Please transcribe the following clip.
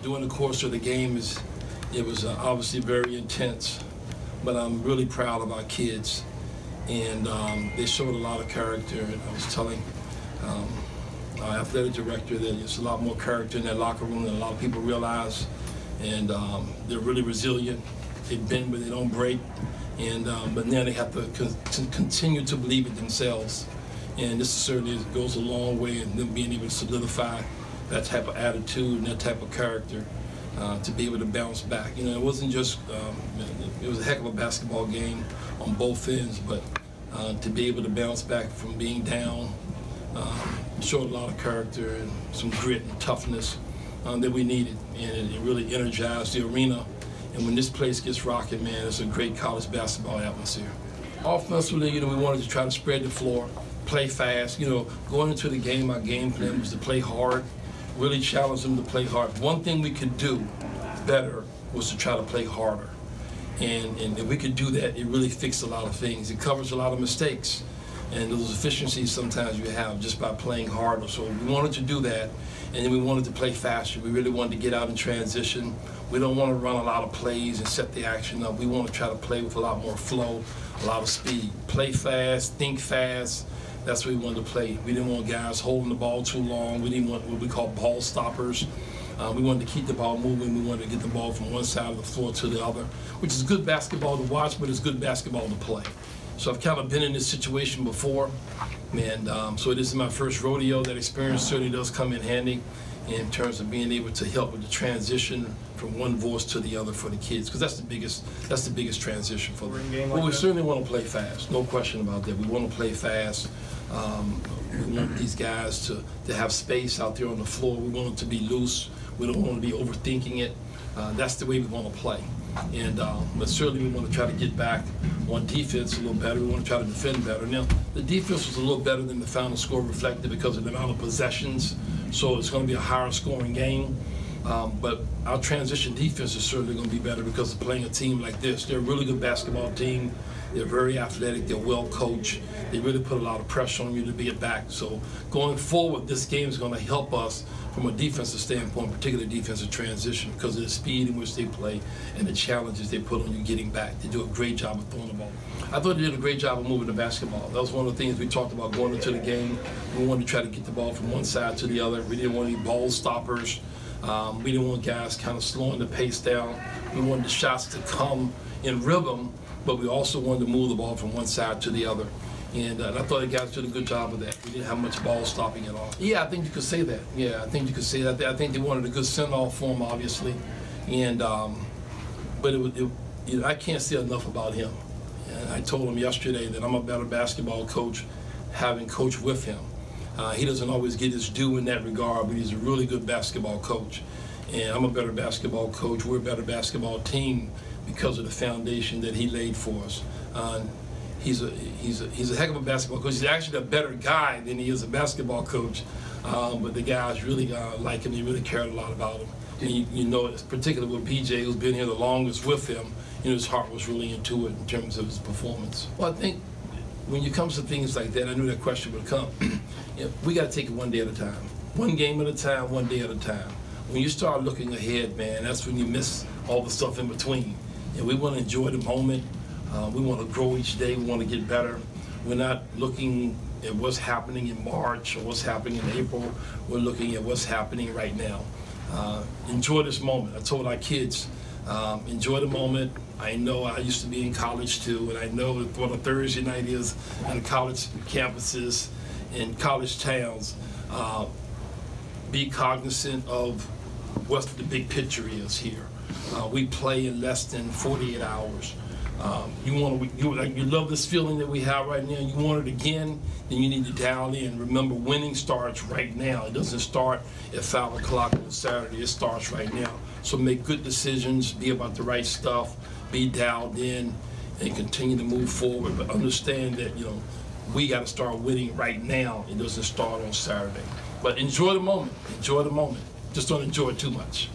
during the course of the game, it was obviously very intense, but I'm really proud of our kids, and they showed a lot of character. And I was telling our athletic director that there's a lot more character in that locker room than a lot of people realize, and they're really resilient. They bend but they don't break, and but now they have to continue to believe it themselves, and this certainly goes a long way in them being able to solidify that type of attitude and that type of character to be able to bounce back. You know, it wasn't just, it was a heck of a basketball game on both ends, but to be able to bounce back from being down showed a lot of character and some grit and toughness that we needed, and it really energized the arena. And when this place gets rocking, man, it's a great college basketball atmosphere. Offensively, you know, we wanted to try to spread the floor, play fast. You know, going into the game, our game plan was to play hard, really challenge them to play hard. One thing we could do better was to try to play harder. And if we could do that, it really fixed a lot of things. It covers a lot of mistakes and those efficiencies sometimes you have just by playing harder. So we wanted to do that, and then we wanted to play faster. We really wanted to get out in transition. We don't want to run a lot of plays and set the action up. We want to try to play with a lot more flow, a lot of speed. Play fast, think fast. That's what we wanted to play. We didn't want guys holding the ball too long. We didn't want what we call ball stoppers. We wanted to keep the ball moving. We wanted to get the ball from one side of the floor to the other, which is good basketball to watch, but it's good basketball to play. So I've kind of been in this situation before, and so this is my first rodeo. That experience certainly does come in handy in terms of being able to help with the transition from one voice to the other for the kids, because that's the biggest transition for them. Well, we certainly want to play fast, no question about that. We want to play fast. We want these guys to have space out there on the floor. We want them to be loose. We don't want to be overthinking it. That's the way we want to play. And but certainly we want to try to get back on defense a little better. We want to try to defend better. Now, the defense was a little better than the final score reflected because of the amount of possessions, so it's going to be a higher scoring game. But our transition defense is certainly going to be better because of playing a team like this. They're a really good basketball team. They're very athletic. They're well coached. They really put a lot of pressure on you to be back. So going forward, this game is going to help us from a defensive standpoint, particularly defensive transition, because of the speed in which they play and the challenges they put on you getting back. They do a great job of throwing the ball. I thought they did a great job of moving the basketball. That was one of the things we talked about going into the game. We wanted to try to get the ball from one side to the other. We didn't want any ball stoppers. We didn't want guys kind of slowing the pace down. We wanted the shots to come in rhythm, but we also wanted to move the ball from one side to the other. And I thought the guys did a good job of that. We didn't have much ball stopping at all. Yeah, I think you could say that. Yeah, I think you could say that. I think they wanted a good send-off for him, obviously. And but you know, I can't say enough about him. And I told him yesterday that I'm a better basketball coach having coached with him. He doesn't always get his due in that regard, but he's a really good basketball coach. And I'm a better basketball coach. We're a better basketball team because of the foundation that he laid for us. He's a heck of a basketball coach. He's actually a better guy than he is a basketball coach. But the guys really like him. They really cared a lot about him. And you know, particularly with PJ, who's been here the longest with him, you know, his heart was really into it in terms of his performance. Well, I think when it comes to things like that, I knew that question would come. You know, we got to take it one day at a time. One game at a time, one day at a time. When you start looking ahead, man, that's when you miss all the stuff in between. And we want to enjoy the moment. We want to grow each day. We want to get better. We're not looking at what's happening in March or what's happening in April. We're looking at what's happening right now. Enjoy this moment. I told our kids, enjoy the moment. I know I used to be in college too, and I know what a Thursday night is on college campuses and college towns. Be cognizant of what the big picture is here. We play in less than 48 hours. You love this feeling that we have right now. You want it again, then you need to dial in. Remember, winning starts right now. It doesn't start at 5 o'clock on Saturday. It starts right now. So make good decisions, be about the right stuff, be dialed in, and continue to move forward. But understand that, you know, we got to start winning right now. It doesn't start on Saturday. But enjoy the moment. Enjoy the moment. Just don't enjoy it too much.